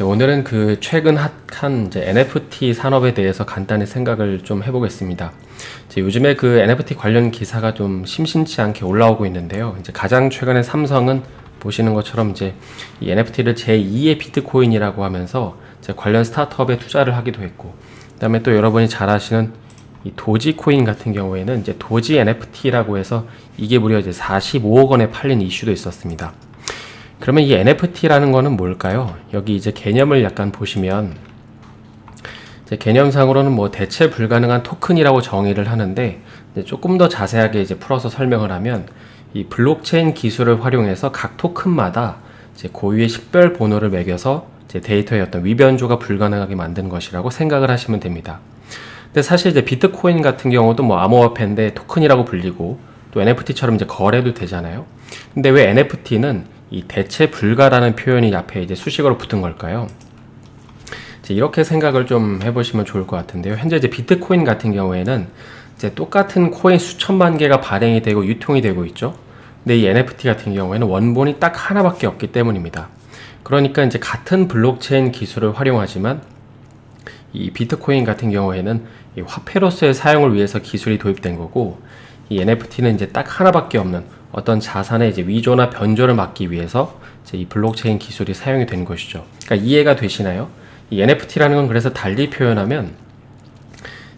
오늘은 그 최근 핫한 NFT 산업에 대해서 간단히 생각을 좀 해보겠습니다. 요즘에 그 NFT 관련 기사가 좀 심심치 않게 올라오고 있는데요. 가장 최근에 삼성은 보시는 것처럼 이 NFT를 제2의 비트코인이라고 하면서 관련 스타트업에 투자를 하기도 했고, 그다음에 또 여러분이 잘 아시는 이 도지코인 같은 경우에는 도지 NFT라고 해서 이게 무려 45억 원에 팔린 이슈도 있었습니다. 그러면 이 NFT라는 거는 뭘까요? 여기 개념을 약간 보시면 개념상으로는 뭐 대체 불가능한 토큰이라고 정의를 하는데, 조금 더 자세하게 풀어서 설명을 하면 이 블록체인 기술을 활용해서 각 토큰마다 고유의 식별 번호를 매겨서 데이터의 어떤 위변조가 불가능하게 만든 것이라고 생각을 하시면 됩니다. 근데 사실 비트코인 같은 경우도 뭐 암호화폐인데 토큰이라고 불리고, 또 NFT처럼 거래도 되잖아요. 근데 왜 NFT는 이 대체 불가라는 표현이 앞에 수식어로 붙은 걸까요? 이렇게 생각을 좀 해보시면 좋을 것 같은데요. 현재 비트코인 같은 경우에는 똑같은 코인 수천만 개가 발행이 되고 유통이 되고 있죠. 근데 이 NFT 같은 경우에는 원본이 딱 하나밖에 없기 때문입니다. 그러니까 같은 블록체인 기술을 활용하지만 이 비트코인 같은 경우에는 이 화폐로서의 사용을 위해서 기술이 도입된 거고, 이 NFT는 딱 하나밖에 없는 어떤 자산의 위조나 변조를 막기 위해서 이 블록체인 기술이 사용이 된 것이죠. 그러니까 이해가 되시나요? 이 NFT라는 건 그래서 달리 표현하면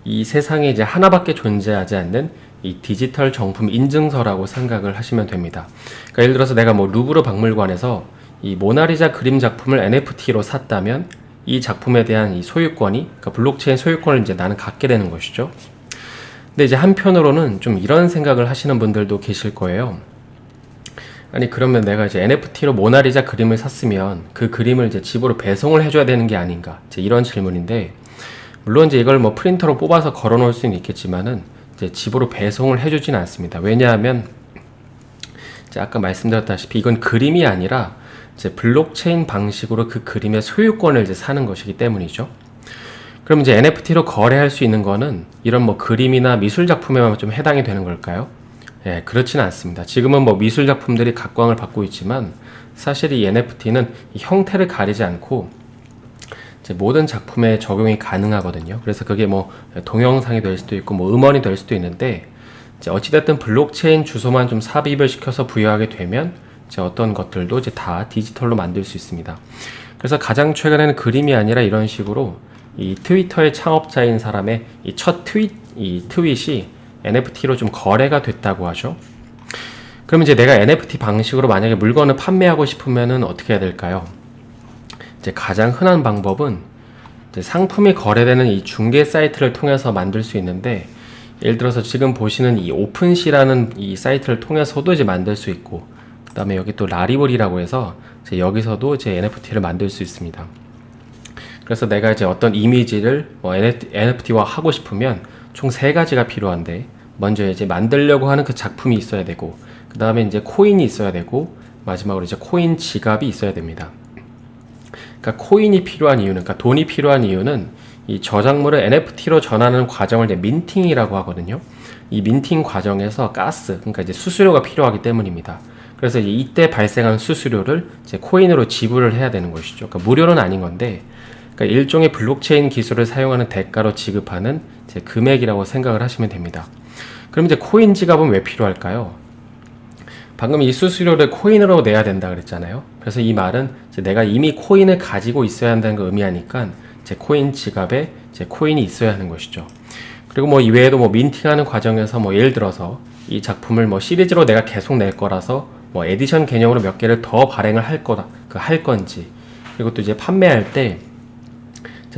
이 세상에 하나밖에 존재하지 않는 이 디지털 정품 인증서라고 생각을 하시면 됩니다. 그러니까 예를 들어서 내가 뭐 루브르 박물관에서 이 모나리자 그림 작품을 NFT로 샀다면 이 작품에 대한 이 소유권이, 그러니까 블록체인 소유권을 나는 갖게 되는 것이죠. 근데 한편으로는 좀 이런 생각을 하시는 분들도 계실 거예요. 아니 그러면 내가 NFT로 모나리자 그림을 샀으면 그 그림을 집으로 배송을 해줘야 되는 게 아닌가, 이런 질문인데, 물론 이걸 뭐 프린터로 뽑아서 걸어 놓을 수는 있겠지만은 집으로 배송을 해주진 않습니다. 왜냐하면 아까 말씀드렸다시피 이건 그림이 아니라 블록체인 방식으로 그 그림의 소유권을 사는 것이기 때문이죠. 그럼 NFT로 거래할 수 있는 거는 이런 뭐 그림이나 미술 작품에만 좀 해당이 되는 걸까요? 예, 그렇지는 않습니다. 지금은 뭐 미술 작품들이 각광을 받고 있지만 사실 이 NFT는 이 형태를 가리지 않고 모든 작품에 적용이 가능하거든요. 그래서 그게 뭐 동영상이 될 수도 있고 뭐 음원이 될 수도 있는데, 어찌됐든 블록체인 주소만 좀 삽입을 시켜서 부여하게 되면 어떤 것들도 다 디지털로 만들 수 있습니다. 그래서 가장 최근에는 그림이 아니라 이런 식으로 이 트위터의 창업자인 사람의 이 첫 트윗이 NFT로 좀 거래가 됐다고 하죠. 그럼 내가 NFT 방식으로 만약에 물건을 판매하고 싶으면은 어떻게 해야 될까요? 가장 흔한 방법은 상품이 거래되는 이 중개 사이트를 통해서 만들 수 있는데, 예를 들어서 지금 보시는 이 오픈시라는 이 사이트를 통해서도 만들 수 있고, 그 다음에 여기 또 라리블이라고 해서 여기서도 NFT를 만들 수 있습니다. 그래서 내가 어떤 이미지를 NFT화 하고 싶으면 총 3가지가 필요한데, 먼저 만들려고 하는 그 작품이 있어야 되고, 그 다음에 코인이 있어야 되고, 마지막으로 코인 지갑이 있어야 됩니다. 그러니까 코인이 필요한 이유는, 그러니까 돈이 필요한 이유는 이 저작물을 NFT로 전하는 과정을 민팅이라고 하거든요. 이 민팅 과정에서 가스, 그러니까 수수료가 필요하기 때문입니다. 그래서 이때 발생하는 수수료를 코인으로 지불을 해야 되는 것이죠. 그러니까 무료는 아닌 건데, 그러니까 일종의 블록체인 기술을 사용하는 대가로 지급하는 금액이라고 생각을 하시면 됩니다. 그럼 코인 지갑은 왜 필요할까요? 방금 이 수수료를 코인으로 내야 된다 그랬잖아요. 그래서 이 말은 내가 이미 코인을 가지고 있어야 한다는 걸 의미하니까 코인 지갑에 코인이 있어야 하는 것이죠. 그리고 뭐 이외에도 뭐 민팅하는 과정에서 뭐 예를 들어서 이 작품을 뭐 시리즈로 내가 계속 낼 거라서 뭐 에디션 개념으로 몇 개를 더 발행을 할 건지, 그리고 또 판매할 때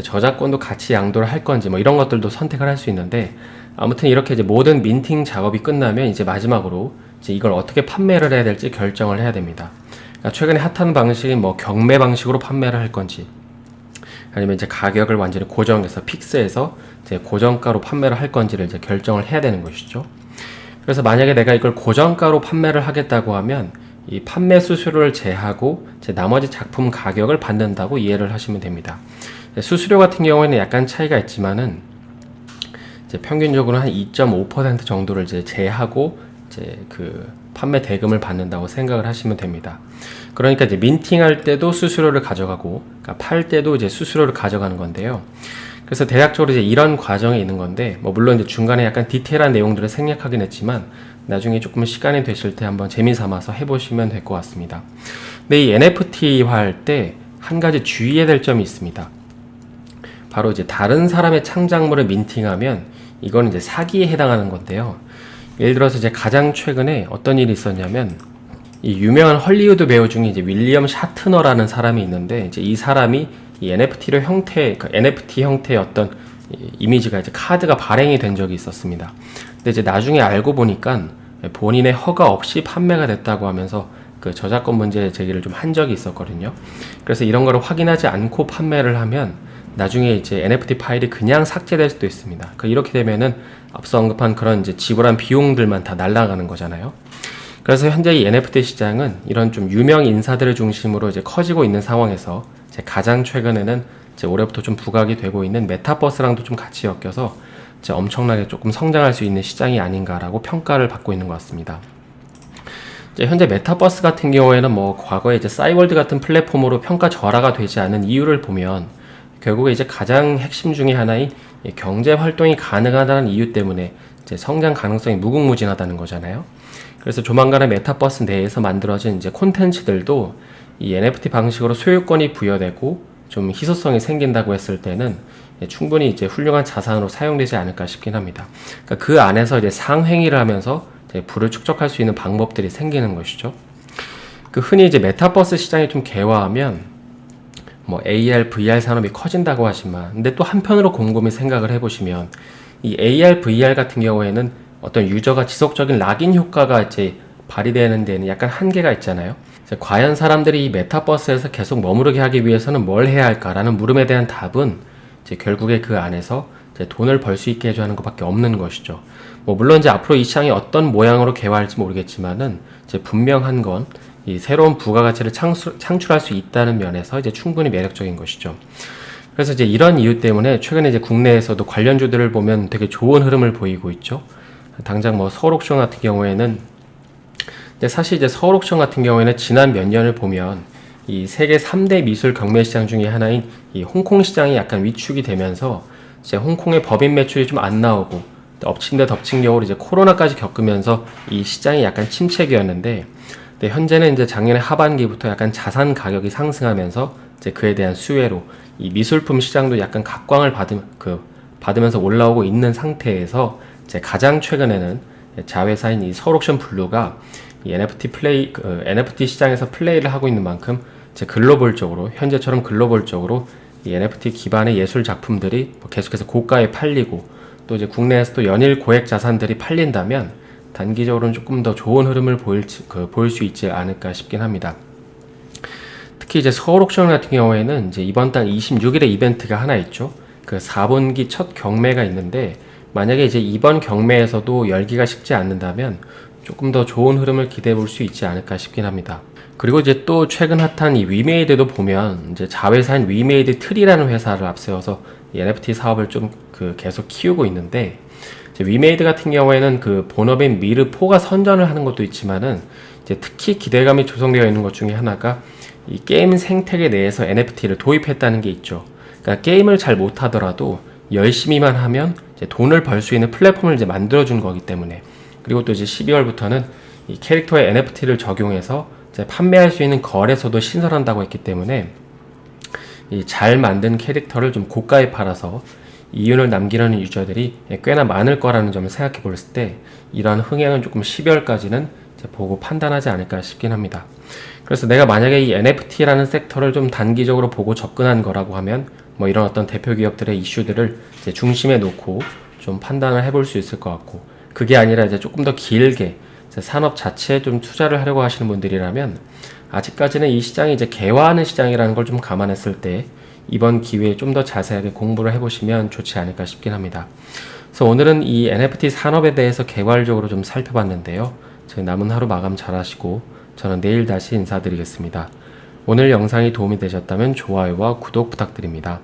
저작권도 같이 양도를 할 건지, 뭐 이런 것들도 선택을 할 수 있는데, 아무튼 이렇게 모든 민팅 작업이 끝나면 마지막으로 이걸 어떻게 판매를 해야 될지 결정을 해야 됩니다. 그러니까 최근에 핫한 방식이 뭐 경매 방식으로 판매를 할 건지, 아니면 가격을 완전히 고정해서 픽스해서 고정가로 판매를 할 건지를 결정을 해야 되는 것이죠. 그래서 만약에 내가 이걸 고정가로 판매를 하겠다고 하면 이 판매 수수료를 제하고 나머지 작품 가격을 받는다고 이해를 하시면 됩니다. 수수료 같은 경우에는 약간 차이가 있지만은 평균적으로 한 2.5% 정도를 제하고 그 판매 대금을 받는다고 생각을 하시면 됩니다. 그러니까 이제 민팅할 때도 수수료를 가져가고, 그러니까 팔 때도 이제 수수료를 가져가는 건데요. 그래서 대략적으로 이제 이런 과정에 있는 건데, 물론 이제 중간에 약간 디테일한 내용들을 생략하긴 했지만, 나중에 조금 시간이 되실 때 한번 재미삼아서 해보시면 될 것 같습니다. 근데 이 NFT화 할 때 한 가지 주의해야 될 점이 있습니다. 바로 이제 다른 사람의 창작물을 민팅하면 이건 이제 사기에 해당하는 건데요. 예를 들어서 이제 가장 최근에 어떤 일이 있었냐면, 이 유명한 헐리우드 배우 중에 이제 윌리엄 샤트너라는 사람이 있는데, 이제 이 사람이 이 NFT 형태의 어떤 이미지가 이제 카드가 발행이 된 적이 있었습니다. 근데 이제 나중에 알고 보니까 본인의 허가 없이 판매가 됐다고 하면서 그 저작권 문제 제기를 좀 한 적이 있었거든요. 그래서 이런 거를 확인하지 않고 판매를 하면 나중에 이제 NFT 파일이 그냥 삭제될 수도 있습니다. 그러니까 이렇게 되면은 앞서 언급한 그런 이제 지불한 비용들만 다 날아가는 거잖아요. 그래서 현재 이 NFT 시장은 이런 좀 유명 인사들을 중심으로 이제 커지고 있는 상황에서 이제 가장 최근에는 이제 올해부터 좀 부각이 되고 있는 메타버스랑도 좀 같이 엮여서 이제 엄청나게 조금 성장할 수 있는 시장이 아닌가라고 평가를 받고 있는 것 같습니다. 이제 현재 메타버스 같은 경우에는 과거에 이제 싸이월드 같은 플랫폼으로 평가 절하가 되지 않은 이유를 보면 결국에 이제 가장 핵심 중에 하나인 경제 활동이 가능하다는 이유 때문에 이제 성장 가능성이 무궁무진하다는 거잖아요. 그래서 조만간에 메타버스 내에서 만들어진 이제 콘텐츠들도 이 NFT 방식으로 소유권이 부여되고 좀 희소성이 생긴다고 했을 때는 충분히 이제 훌륭한 자산으로 사용되지 않을까 싶긴 합니다. 그러니까 그 안에서 이제 상행위를 하면서 이제 부를 축적할 수 있는 방법들이 생기는 것이죠. 그 흔히 이제 메타버스 시장이 좀 개화하면 AR, VR 산업이 커진다고 하지만, 근데 또 한편으로 곰곰이 생각을 해보시면 이 AR, VR 같은 경우에는 어떤 유저가 지속적인 락인 효과가 이제 발휘되는 데는 약간 한계가 있잖아요. 과연 사람들이 이 메타버스에서 계속 머무르게 하기 위해서는 뭘 해야 할까라는 물음에 대한 답은 이제 결국에 그 안에서 이제 돈을 벌 수 있게 해줘야 하는 것밖에 없는 것이죠. 물론 이제 앞으로 이 시장이 어떤 모양으로 개화할지 모르겠지만은 이제 분명한 건 이 새로운 부가가치를 창출할 수 있다는 면에서 이제 충분히 매력적인 것이죠. 그래서 이제 이런 이유 때문에 최근에 이제 국내에서도 관련주들을 보면 되게 좋은 흐름을 보이고 있죠. 당장 서울옥션 같은 경우에는 사실 이제 서울옥션 같은 경우에는 지난 몇 년을 보면 이 세계 3대 미술 경매 시장 중에 하나인 이 홍콩 시장이 약간 위축이 되면서 이제 홍콩의 법인 매출이 좀 안 나오고 엎친 데 덮친 격으로 이제 코로나까지 겪으면서 이 시장이 약간 침체기였는데, 현재는 이제 작년에 하반기부터 약간 자산 가격이 상승하면서 이제 그에 대한 수혜로 이 미술품 시장도 약간 각광을 받으면서 올라오고 있는 상태에서 이제 가장 최근에는 자회사인 이 서울옥션 블루가 이 NFT 시장에서 플레이를 하고 있는 만큼 이제 글로벌적으로, 현재처럼 글로벌적으로 이 NFT 기반의 예술 작품들이 계속해서 고가에 팔리고, 또 이제 국내에서 또 연일 고액 자산들이 팔린다면 단기적으로는 조금 더 좋은 흐름을 보일 수 있지 않을까 싶긴 합니다. 특히 이제 서울옥션 같은 경우에는 이제 이번 달 26일에 이벤트가 하나 있죠. 그 4분기 첫 경매가 있는데, 만약에 이제 이번 경매에서도 열기가 식지 않는다면 조금 더 좋은 흐름을 기대해 볼 수 있지 않을까 싶긴 합니다. 그리고 이제 또 최근 핫한 이 위메이드도 보면 이제 자회사인 위메이드 트리라는 회사를 앞세워서 이 NFT 사업을 좀 계속 키우고 있는데, 위메이드 같은 경우에는 그 본업인 미르4가 선전을 하는 것도 있지만은 이제 특히 기대감이 조성되어 있는 것 중에 하나가 이 게임 생태계 내에서 NFT를 도입했다는 게 있죠. 그러니까 게임을 잘 못하더라도 열심히만 하면 이제 돈을 벌 수 있는 플랫폼을 이제 만들어준 거기 때문에, 그리고 또 이제 12월부터는 이 캐릭터의 NFT를 적용해서 이제 판매할 수 있는 거래소도 신설한다고 했기 때문에 이 잘 만든 캐릭터를 좀 고가에 팔아서 이윤을 남기려는 유저들이 꽤나 많을 거라는 점을 생각해 봤을 때 이러한 흥행은 조금 12월까지는 보고 판단하지 않을까 싶긴 합니다. 그래서 내가 만약에 이 NFT라는 섹터를 좀 단기적으로 보고 접근한 거라고 하면 이런 어떤 대표 기업들의 이슈들을 이제 중심에 놓고 좀 판단을 해볼 수 있을 것 같고, 그게 아니라 이제 조금 더 길게 산업 자체에 좀 투자를 하려고 하시는 분들이라면 아직까지는 이 시장이 이제 개화하는 시장이라는 걸 좀 감안했을 때 이번 기회에 좀 더 자세하게 공부를 해보시면 좋지 않을까 싶긴 합니다. 그래서 오늘은 이 NFT 산업에 대해서 개괄적으로 좀 살펴봤는데요. 저희 남은 하루 마감 잘 하시고 저는 내일 다시 인사드리겠습니다. 오늘 영상이 도움이 되셨다면 좋아요와 구독 부탁드립니다.